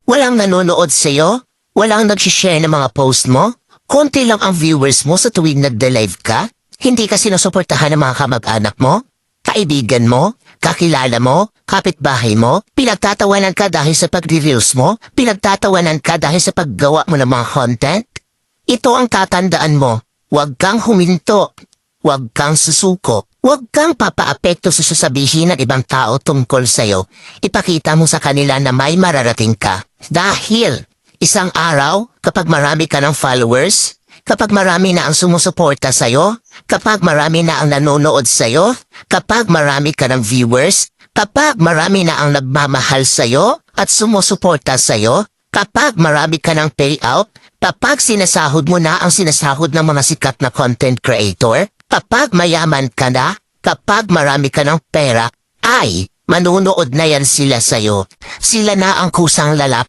Walang nanonood sa'yo? Walang nag-share ng mga post mo? Konti lang ang viewers mo sa tuwing nagde-live ka? Hindi ka sinusuportahan ng mga kamag-anak mo? Kaibigan mo? Kakilala mo? Kapitbahay mo? Pinagtatawanan ka dahil sa pag-reels mo? Pinagtatawanan ka dahil sa paggawa mo ng mga content? Ito ang tatandaan mo. Huwag kang huminto. Huwag kang susuko. Huwag kang papaapekto sa sasabihin ng ibang tao tungkol sa'yo. Ipakita mo sa kanila na may mararating ka. Dahil isang araw, kapag marami ka ng followers, kapag marami na ang sumusuporta sa'yo, kapag marami na ang nanonood sa'yo, kapag marami ka ng viewers, kapag marami na ang nagmamahal sa'yo at sumusuporta sa'yo, kapag marami ka ng payout, kapag sinasahod mo na ang sinasahod ng mga sikat na content creator, kapag mayaman ka na, kapag marami ka ng pera, ay manunood na yan sila sa'yo. Sila na ang kusang lalap